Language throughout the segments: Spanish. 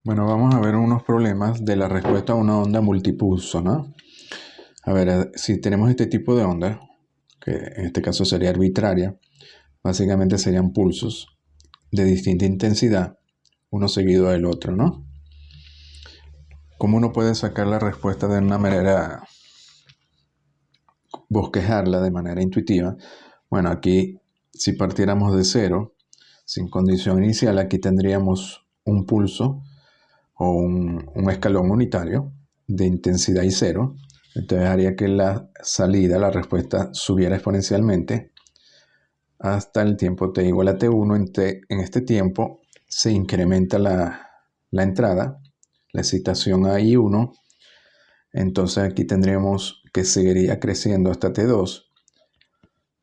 Bueno, vamos a ver unos problemas de la respuesta a una onda multipulso, ¿no? A ver, si tenemos este tipo de onda, que en este caso sería arbitraria, básicamente serían pulsos de distinta intensidad, uno seguido del otro, ¿no? ¿Cómo uno puede sacar la respuesta de una manera, bosquejarla de manera intuitiva? Bueno, aquí, si partiéramos de cero, sin condición inicial, aquí tendríamos un pulso o un escalón unitario de intensidad y cero. Entonces haría que la salida, la respuesta, subiera exponencialmente hasta el tiempo t igual a t1. En este tiempo se incrementa la entrada, la excitación a I1. Entonces aquí tendríamos que seguiría creciendo hasta t2,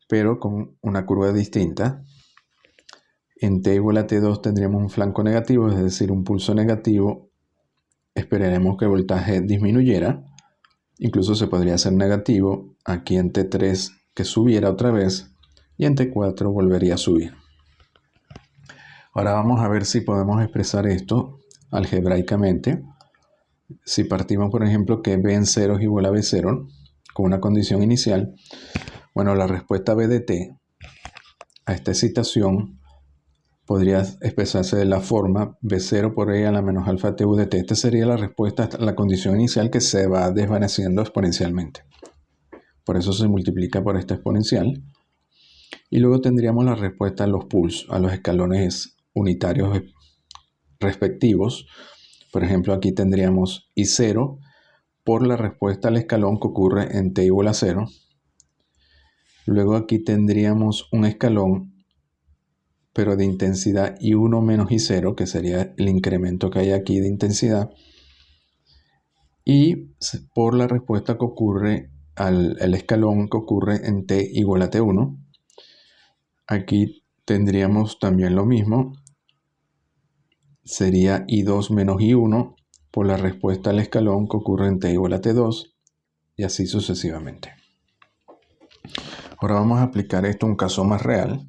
pero con una curva distinta. En t igual a t2 tendríamos un flanco negativo, es decir, un pulso negativo. Esperaremos que el voltaje disminuyera. Incluso se podría hacer negativo aquí en T3, que subiera otra vez, y en T4 volvería a subir. Ahora vamos a ver si podemos expresar esto algebraicamente. Si partimos, por ejemplo, que B en 0 es igual a B0, con una condición inicial, bueno, la respuesta B de T a esta excitación podría expresarse de la forma B0 por E a la menos alfa TU de T. Esta sería la respuesta a la condición inicial, que se va desvaneciendo exponencialmente. Por eso se multiplica por esta exponencial. Y luego tendríamos la respuesta a los pulsos, a los escalones unitarios respectivos. Por ejemplo, aquí tendríamos I0 por la respuesta al escalón que ocurre en t igual a 0. Luego aquí tendríamos un escalón, pero de intensidad I1 menos I0, que sería el incremento que hay aquí de intensidad. Y por la respuesta que ocurre al escalón que ocurre en t igual a t1. Aquí tendríamos también lo mismo. Sería I2 menos I1 por la respuesta al escalón que ocurre en t igual a t2, y así sucesivamente. Ahora vamos a aplicar esto a un caso más real.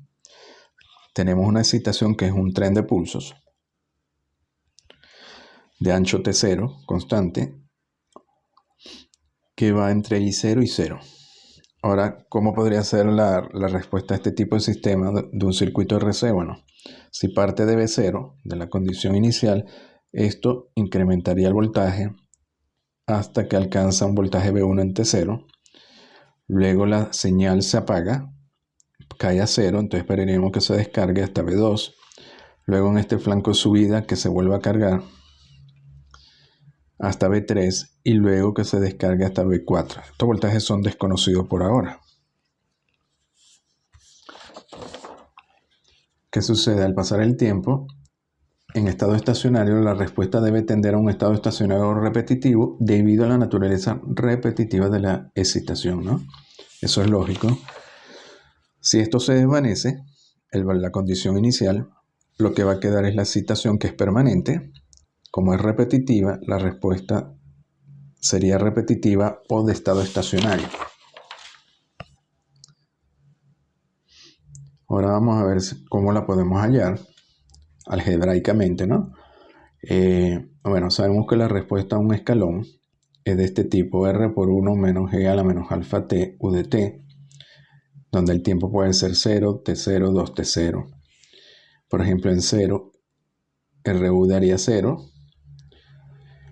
Tenemos una excitación que es un tren de pulsos de ancho T0 constante que va entre I0 y 0. Ahora, ¿cómo podría ser la respuesta a este tipo de sistema de un circuito RC? Bueno, si parte de B0, de la condición inicial, esto incrementaría el voltaje hasta que alcanza un voltaje B1 en T0. Luego la señal se apaga, cae a 0, entonces esperaríamos que se descargue hasta B2. Luego en este flanco de subida que se vuelva a cargar hasta B3 y luego que se descargue hasta B4. Estos voltajes son desconocidos por ahora. ¿Qué sucede? Al pasar el tiempo, en estado estacionario, la respuesta debe tender a un estado estacionario repetitivo debido a la naturaleza repetitiva de la excitación, ¿no? Eso es lógico. Si esto se desvanece, la condición inicial, lo que va a quedar es la excitación, que es permanente. Como es repetitiva, la respuesta sería repetitiva o de estado estacionario. Ahora vamos a ver cómo la podemos hallar algebraicamente, ¿no? Bueno, sabemos que la respuesta a un escalón es de este tipo: R por 1 menos G a la menos alfa T U de T, donde el tiempo puede ser 0, T0, 2T0. Por ejemplo, en 0, RU daría 0.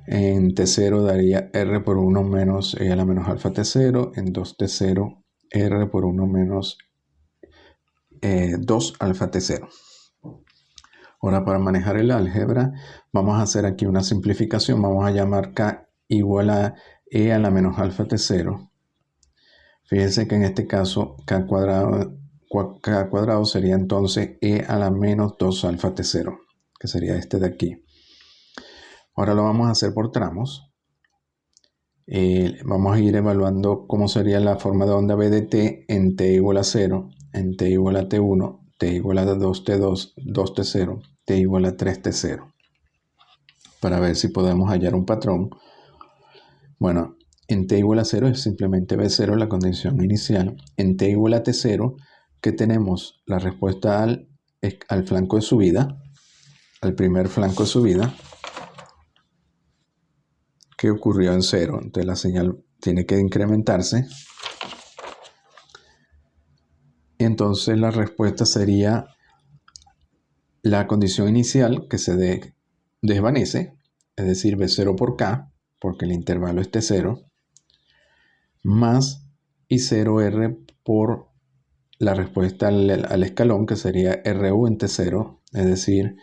En T0 daría R por 1 menos E a la menos alfa T0. En 2T0, R por 1 menos 2 alfa T0. Ahora, para manejar el álgebra, vamos a hacer aquí una simplificación. Vamos a llamar K igual a E a la menos alfa T0. Fíjense que en este caso K cuadrado sería entonces E a la menos 2 alfa T0, que sería este de aquí. Ahora lo vamos a hacer por tramos. Vamos a ir evaluando cómo sería la forma de onda B de T en T igual a 0, en T igual a T1, T igual a 2T2, 2T0, T igual a 3T0, para ver si podemos hallar un patrón. Bueno, en T igual a 0 es simplemente B0, la condición inicial. En T igual a T0, que tenemos la respuesta al flanco de subida, al primer flanco de subida. que ocurrió en 0. Entonces la señal tiene que incrementarse. Entonces la respuesta sería la condición inicial que se desvanece, es decir, B0 por K, porque el intervalo es T0, más I0R por la respuesta al escalón, que sería RU en T0, es decir,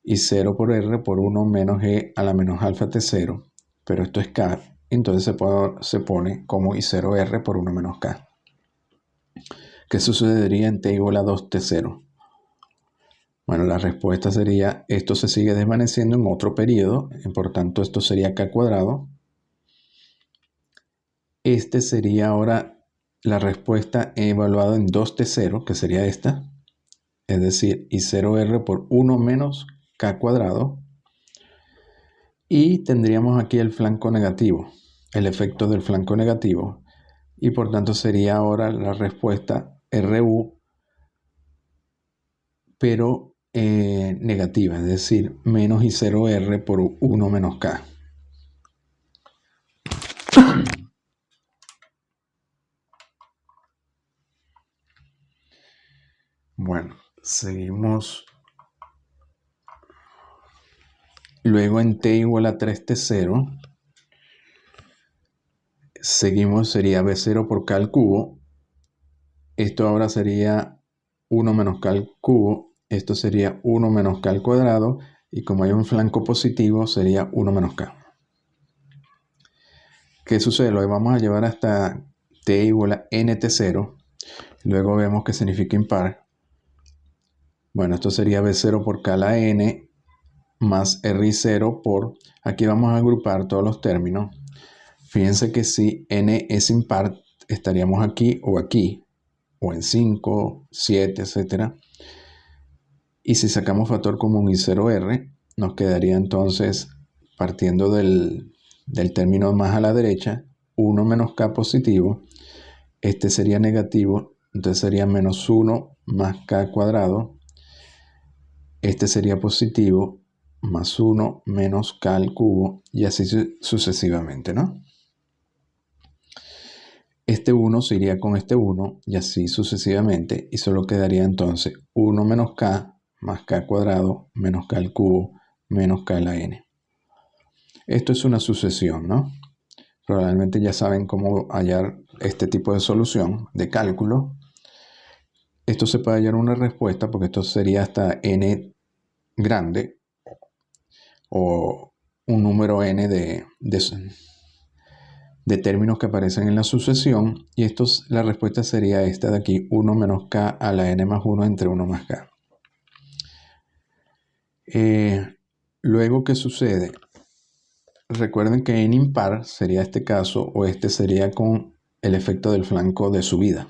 I0 por R por 1 menos E a la menos alfa T0, pero esto es K, entonces se pone como I0R por 1 menos K. ¿Qué sucedería en T igual a 2T0? Bueno, la respuesta sería, esto se sigue desvaneciendo en otro periodo, y por tanto esto sería K cuadrado. Este sería ahora la respuesta evaluada en 2T0, que sería esta, es decir, I0R por 1 menos K cuadrado. Y tendríamos aquí el flanco negativo, el efecto del flanco negativo, y por tanto sería ahora la respuesta RU, pero negativa, es decir, menos I0R por 1 menos K. Bueno, seguimos. Luego en T igual a 3T0, seguimos, sería B0 por K al cubo. Esto ahora sería 1 menos K al cubo. Esto sería 1 menos K al cuadrado. Y como hay un flanco positivo, sería 1 menos K. ¿Qué sucede? Lo vamos a llevar hasta T igual a NT0. Luego vemos que significa impar. Bueno, esto sería B0 por K a la N más RI0 por... Aquí vamos a agrupar todos los términos. Fíjense que si N es impar, estaríamos aquí, o en 5, 7, etc. Y si sacamos factor común I0R, nos quedaría entonces, partiendo del término más a la derecha, 1 menos K positivo. Este sería negativo, entonces sería menos 1 más K cuadrado. Este sería positivo, más 1 menos K al cubo, y así sucesivamente, ¿no? Este 1 se iría con este 1, y así sucesivamente, y solo quedaría entonces 1 menos K más K cuadrado menos K al cubo menos K a la N. Esto es una sucesión, ¿no? Probablemente ya saben cómo hallar este tipo de solución de cálculo. Esto se puede hallar una respuesta porque esto sería hasta n grande o un número n de términos que aparecen en la sucesión, y la respuesta sería esta de aquí, 1 menos K a la N más 1 entre 1 más K. Luego, ¿qué sucede? Recuerden que en impar sería este caso, o este sería con el efecto del flanco de subida.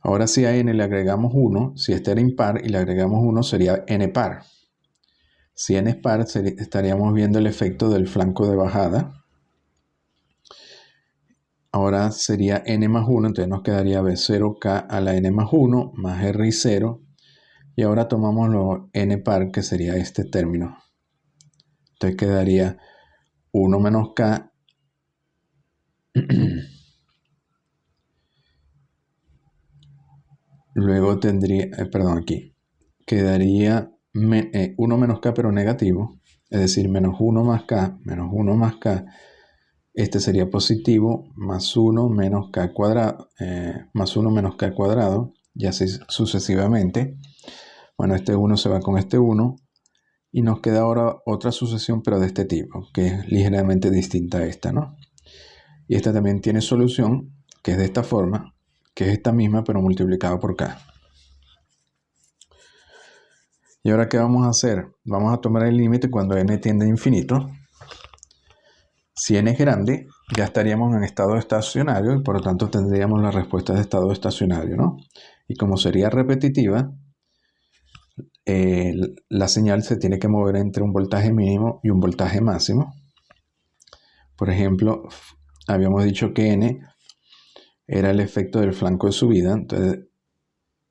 Ahora si a n le agregamos 1, si este era impar y le agregamos 1 sería n par. Si n es par, estaríamos viendo el efecto del flanco de bajada. Ahora sería n más 1, entonces nos quedaría B0K a la n más 1 más RI0. Y ahora tomamos lo n par, que sería este término. Entonces quedaría 1 menos K luego tendría, aquí, quedaría 1 menos K pero negativo, es decir, menos 1 más K, menos 1 más K. Este sería positivo, más 1 menos K cuadrado, más 1 menos K cuadrado, y así sucesivamente. Bueno, este 1 se va con este 1, y nos queda ahora otra sucesión, pero de este tipo, que es ligeramente distinta a esta, ¿no? Y esta también tiene solución, que es de esta forma, que es esta misma, pero multiplicada por K. ¿Y ahora qué vamos a hacer? Vamos a tomar el límite cuando n tiende a infinito. Si n es grande, ya estaríamos en estado estacionario y por lo tanto tendríamos la respuesta de estado estacionario, ¿no? Y como sería repetitiva, la señal se tiene que mover entre un voltaje mínimo y un voltaje máximo. Por ejemplo, habíamos dicho que n era el efecto del flanco de subida, entonces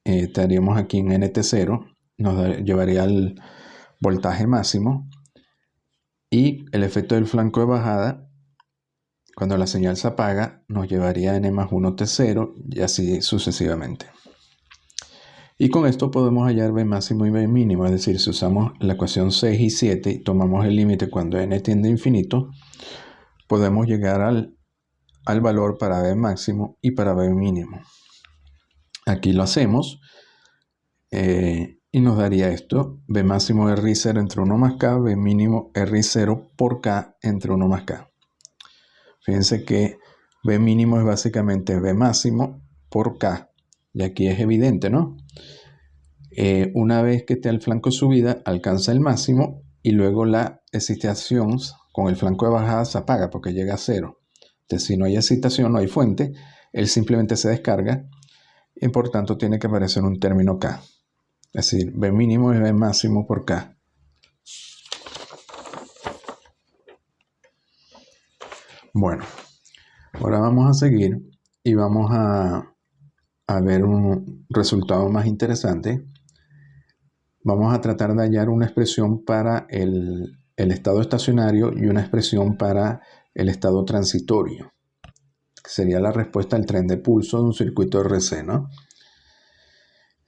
estaríamos aquí en NT0, nos llevaría al voltaje máximo. Y el efecto del flanco de bajada, cuando la señal se apaga, nos llevaría a n+1 T0 y así sucesivamente. Y con esto podemos hallar B máximo y B mínimo, es decir, si usamos la ecuación 6 y 7 y tomamos el límite cuando n tiende a infinito, podemos llegar al valor para B máximo y para B mínimo. Aquí lo hacemos y nos daría esto: B máximo RI0 entre 1 más K, B mínimo RI0 por K entre 1 más K. Fíjense que B mínimo es básicamente B máximo por K. Y aquí es evidente, ¿no? Una vez que esté al flanco de subida, alcanza el máximo y luego la excitación con el flanco de bajada se apaga porque llega a 0. Entonces, si no hay excitación, no hay fuente, él simplemente se descarga y por tanto tiene que aparecer un término K. Es decir, B mínimo es B máximo por K. Bueno, ahora vamos a seguir y vamos a ver un resultado más interesante. Vamos a tratar de hallar una expresión para el estado estacionario y una expresión para el estado transitorio, que sería la respuesta al tren de pulso de un circuito RC, ¿no?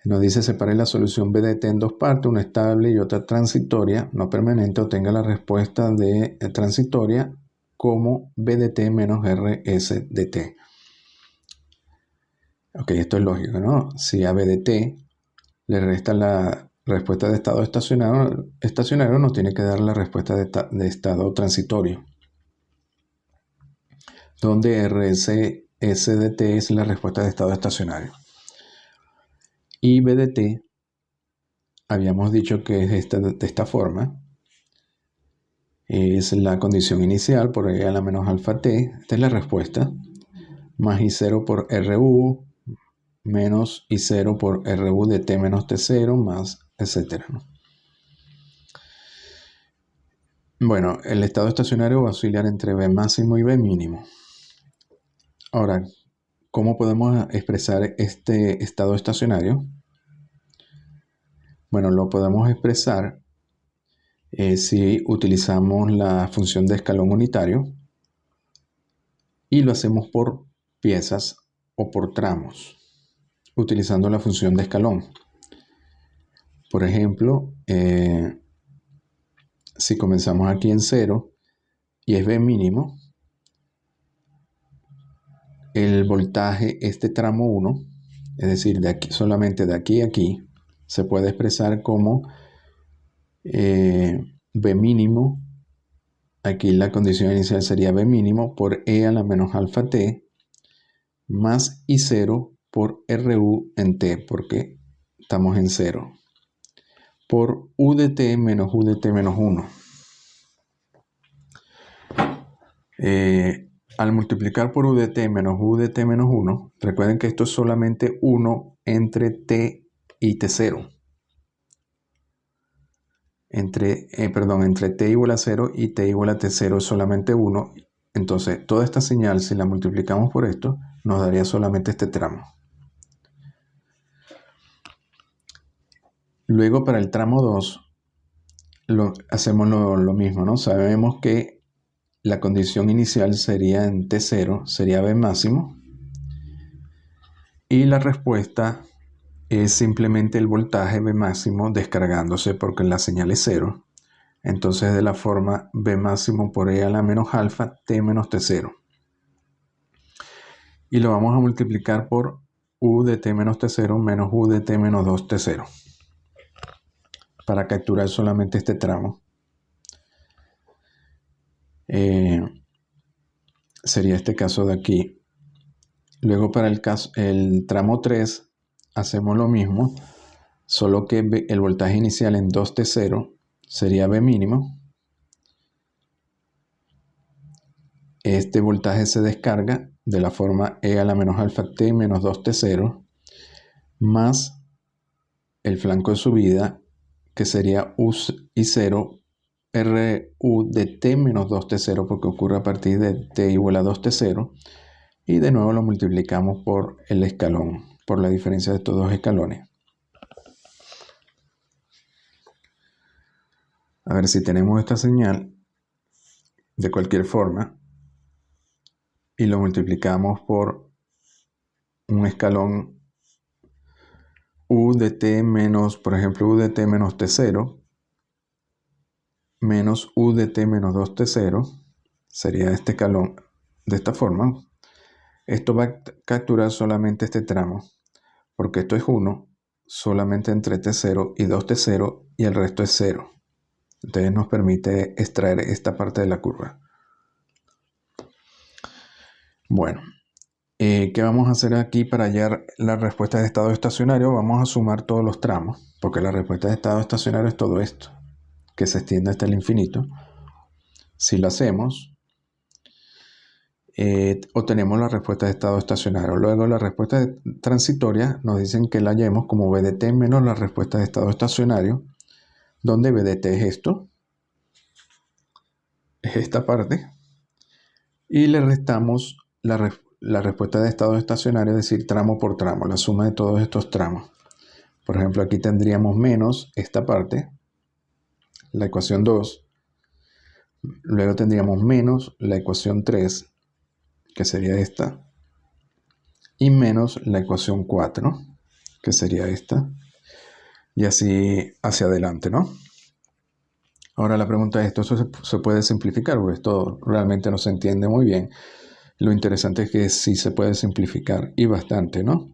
Nos dice: separe la solución BDT en dos partes, una estable y otra transitoria, no permanente. Obtenga la respuesta de transitoria como BDT menos RSDT. Ok, esto es lógico, ¿no? Si a BDT le resta la respuesta de estado estacionario, nos tiene que dar la respuesta de estado transitorio, donde RSDT es la respuesta de estado estacionario. Y BDT, habíamos dicho que es de esta forma. Es la condición inicial por E a la menos alfa t, esta es la respuesta, más I0 por RU, menos I0 por RU de t menos T0, más etcétera, ¿no? Bueno, el estado estacionario va a oscilar entre B máximo y B mínimo. Ahora, ¿cómo podemos expresar este estado estacionario? Bueno, lo podemos expresar si utilizamos la función de escalón unitario y lo hacemos por piezas o por tramos, utilizando la función de escalón. Por ejemplo, si comenzamos aquí en 0 y es B mínimo, el voltaje, este tramo 1, es decir, de aquí, solamente de aquí a aquí, se puede expresar como B mínimo, aquí la condición inicial sería B mínimo por E a la menos alfa t, más I0 por RU en t, porque estamos en 0, por U de t menos U de t menos 1. Al multiplicar por U de t menos U de t menos 1, recuerden que esto es solamente 1 entre t y t0. Entre t igual a 0 y t igual a t0 es solamente 1. Entonces, toda esta señal, si la multiplicamos por esto, nos daría solamente este tramo. Luego, para el tramo 2, hacemos lo mismo, ¿no? Sabemos que la condición inicial sería en T0, sería B máximo. Y la respuesta es simplemente el voltaje B máximo descargándose porque la señal es 0. Entonces, de la forma B máximo por E a la menos alfa T menos T0. Y lo vamos a multiplicar por U de T menos T0 menos U de T menos 2T0. Para capturar solamente este tramo. Sería este caso de aquí. Luego para el tramo 3 hacemos lo mismo, solo que el voltaje inicial en 2T0 sería B mínimo. Este voltaje se descarga de la forma E a la menos alfa T menos 2T0 más el flanco de subida, que sería U I0 RU de T menos 2T0 porque ocurre a partir de T igual a 2T0, y de nuevo lo multiplicamos por el escalón, por la diferencia de estos dos escalones. A ver si tenemos esta señal. de cualquier forma y lo multiplicamos por un escalón u de t menos, por ejemplo, u de t menos t0 menos u de t menos 2t0, sería este escalón de esta forma. Esto va a capturar solamente este tramo, porque esto es 1 solamente entre t0 y 2t0 y el resto es 0. Entonces nos permite extraer esta parte de la curva. Bueno, ¿qué vamos a hacer aquí para hallar la respuesta de estado estacionario? Vamos a sumar todos los tramos, porque la respuesta de estado estacionario es todo esto, que se extiende hasta el infinito. Si lo hacemos, obtenemos la respuesta de estado estacionario. Luego la respuesta transitoria nos dicen que la hallemos como b de t menos la respuesta de estado estacionario, donde b de t es esto, es esta parte, y le restamos la respuesta de estado estacionario, es decir, tramo por tramo, la suma de todos estos tramos. Por ejemplo, aquí tendríamos menos esta parte, la ecuación 2, luego tendríamos menos la ecuación 3, que sería esta, y menos la ecuación 4, que sería esta, y así hacia adelante, ¿no? Ahora la pregunta es, ¿esto se puede simplificar? Porque esto realmente no se entiende muy bien. Lo interesante es que sí se puede simplificar, y bastante, ¿no?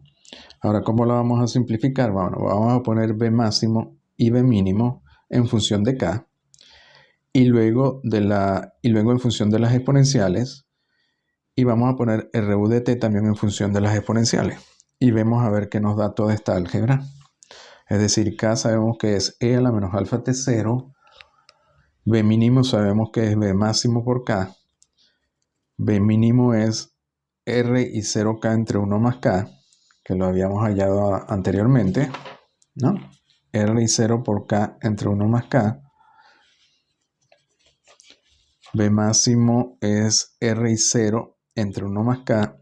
Ahora, ¿cómo lo vamos a simplificar? Bueno, vamos a poner b máximo y b mínimo en función de k, y luego en función de las exponenciales, y vamos a poner RU de t también en función de las exponenciales, y vemos a ver qué nos da toda esta álgebra. Es decir, k sabemos que es e a la menos alfa t0, b mínimo sabemos que es b máximo por k, b mínimo es r y 0k entre 1 más k, que lo habíamos hallado anteriormente, ¿no? R y 0 por k entre 1 más k. B máximo es R y 0 entre 1 más k.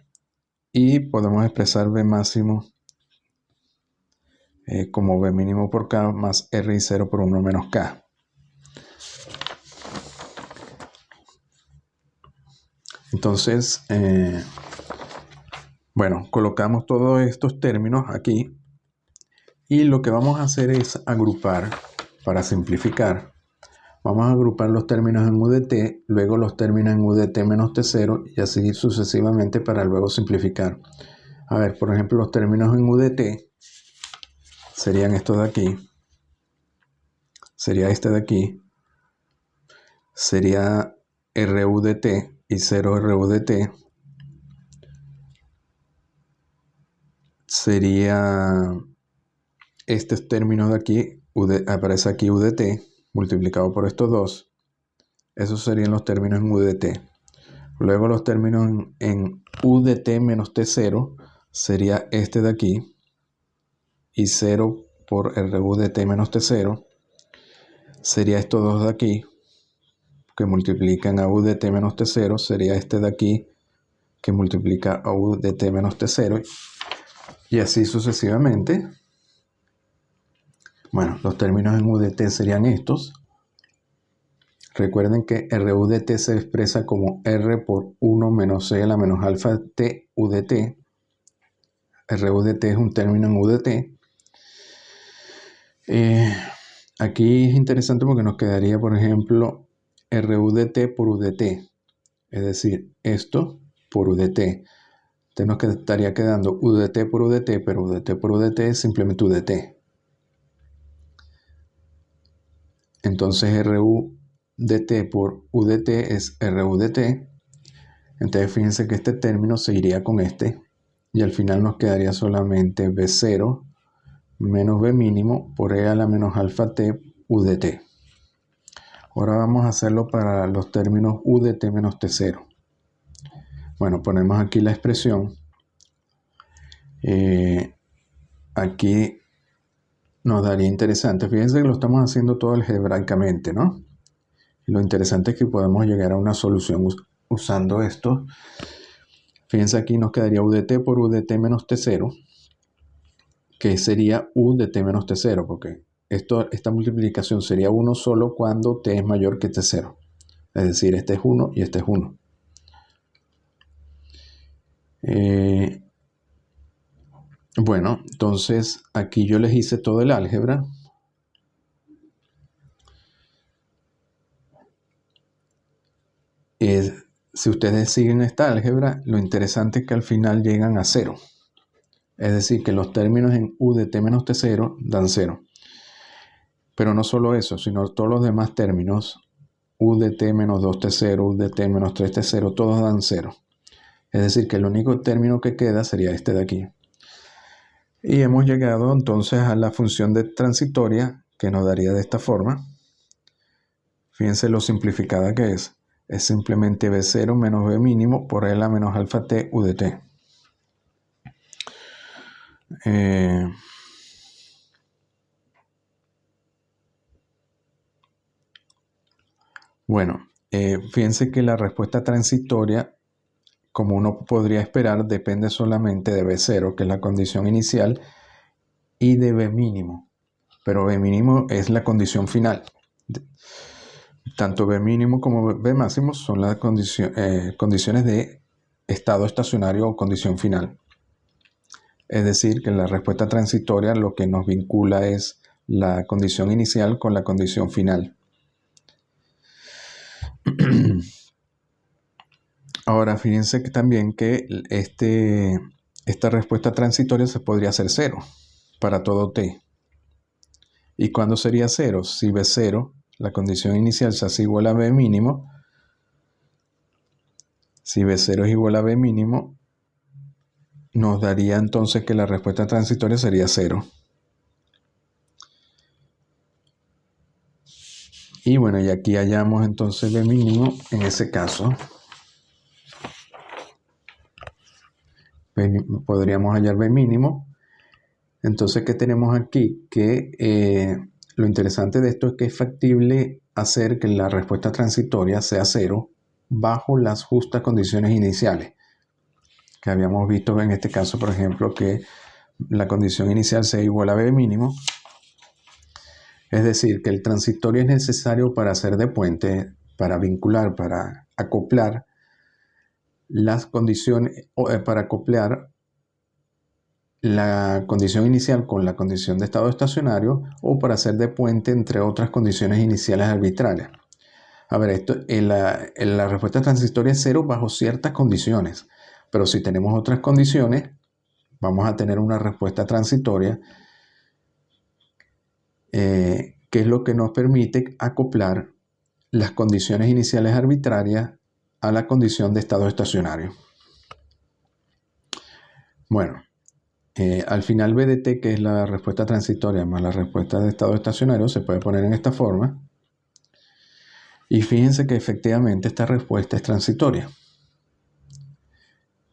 Y podemos expresar B máximo como B mínimo por k más R y 0 por 1 menos k. Entonces, bueno, colocamos todos estos términos aquí. Y lo que vamos a hacer es agrupar, para simplificar. Vamos a agrupar los términos en u de t, luego los términos en u de t menos t0 y así sucesivamente para luego simplificar. A ver, por ejemplo, los términos en u de t serían estos de aquí. Sería este de aquí. Sería RU de t y 0 RU de t. Sería estos términos de aquí, aparece aquí u de t multiplicado por estos dos. Esos serían los términos en u de t. Luego los términos en u de t menos t0 sería este de aquí y 0 por RU de t menos t0 sería estos dos de aquí que multiplican a u de t menos t0, sería este de aquí que multiplica a u de t menos t0 y así sucesivamente. Bueno, los términos en u de t serían estos. Recuerden que RU de t se expresa como R por 1 menos C a la menos alfa t u de t. RU de t es un término en u de t. Aquí es interesante porque nos quedaría, por ejemplo, RU de t por u de t. Es decir, esto por u de t. Entonces nos estaría quedando u de t por u de t, pero u de t por u de t es simplemente u de t. Entonces RU de t por u de t es RU de t. Entonces fíjense que este término se iría con este. Y al final nos quedaría solamente B0 menos B mínimo por E a la menos alfa t u de t. Ahora vamos a hacerlo para los términos u de t menos t0. Bueno, ponemos aquí la expresión. Aquí nos daría interesante. Fíjense que lo estamos haciendo todo algebraicamente, ¿no? Y lo interesante es que podemos llegar a una solución usando esto. Fíjense aquí nos quedaría u de t por u de t menos t0, que sería u de t menos t0, porque esta multiplicación sería 1 solo cuando t es mayor que t0. Es decir, este es 1 y este es 1. Bueno, entonces aquí yo les hice todo el álgebra. Si ustedes siguen esta álgebra, lo interesante es que al final llegan a 0. Es decir, que los términos en u de t menos t0 dan 0. Pero no solo eso, sino todos los demás términos, u de t menos 2t0, u de t menos 3t0, todos dan 0. Es decir, que el único término que queda sería este de aquí. Y hemos llegado entonces a la función de transitoria, que nos daría de esta forma. Fíjense lo simplificada que es. Es simplemente b0 menos b mínimo por L menos alfa t u de t. Bueno, fíjense que la respuesta transitoria, como uno podría esperar, depende solamente de b0, que es la condición inicial, y de b mínimo. Pero b mínimo es la condición final. Tanto b mínimo como b máximo son las condiciones de estado estacionario o condición final. Es decir, que la respuesta transitoria lo que nos vincula es la condición inicial con la condición final. Ahora, fíjense que también que esta respuesta transitoria se podría hacer 0 para todo t. ¿Y cuándo sería 0? Si b0, la condición inicial, se hace igual a b mínimo. Si b0 es igual a b mínimo, nos daría entonces que la respuesta transitoria sería 0. Y bueno, y aquí hallamos entonces b mínimo en ese caso. Podríamos hallar b mínimo. Entonces, ¿qué tenemos aquí? Que lo interesante de esto es que es factible hacer que la respuesta transitoria sea 0 bajo las justas condiciones iniciales. Que habíamos visto en este caso, por ejemplo, que la condición inicial sea igual a b mínimo. Es decir, que el transitorio es necesario para hacer de puente, para vincular, para acoplar las condiciones, para acoplar la condición inicial con la condición de estado estacionario o para hacer de puente entre otras condiciones iniciales arbitrarias. A ver, la respuesta transitoria es 0 bajo ciertas condiciones, pero si tenemos otras condiciones, vamos a tener una respuesta transitoria que es lo que nos permite acoplar las condiciones iniciales arbitrarias a la condición de estado estacionario. Bueno, al final b de t, que es la respuesta transitoria más la respuesta de estado estacionario, se puede poner en esta forma. Y fíjense que efectivamente esta respuesta es transitoria.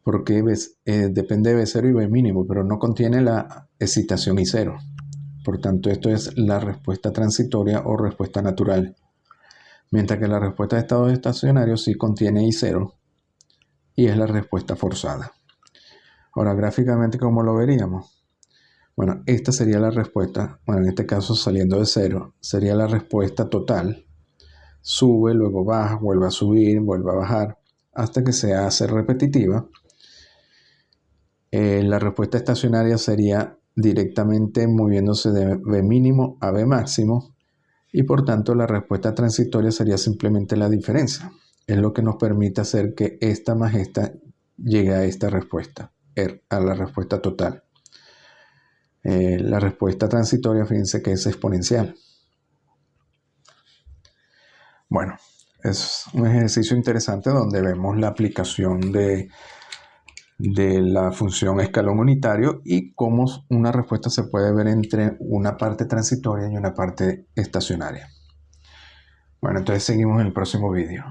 Porque depende de b0 y b mínimo, pero no contiene la excitación I0. Por tanto, esto es la respuesta transitoria o respuesta natural. Mientras que la respuesta de estado estacionario sí contiene I0 y es la respuesta forzada. Ahora, gráficamente, ¿cómo lo veríamos? Bueno, esta sería la respuesta, bueno, en este caso saliendo de 0, sería la respuesta total. Sube, luego baja, vuelve a subir, vuelve a bajar, hasta que se hace repetitiva. La respuesta estacionaria sería directamente moviéndose de b mínimo a b máximo, y por tanto la respuesta transitoria sería simplemente la diferencia. Es lo que nos permite hacer que esta más esta llegue a esta respuesta, a la respuesta total. La respuesta transitoria, fíjense que es exponencial. Bueno, es un ejercicio interesante donde vemos la aplicación de la función escalón unitario y cómo una respuesta se puede ver entre una parte transitoria y una parte estacionaria. Bueno, entonces seguimos en el próximo vídeo.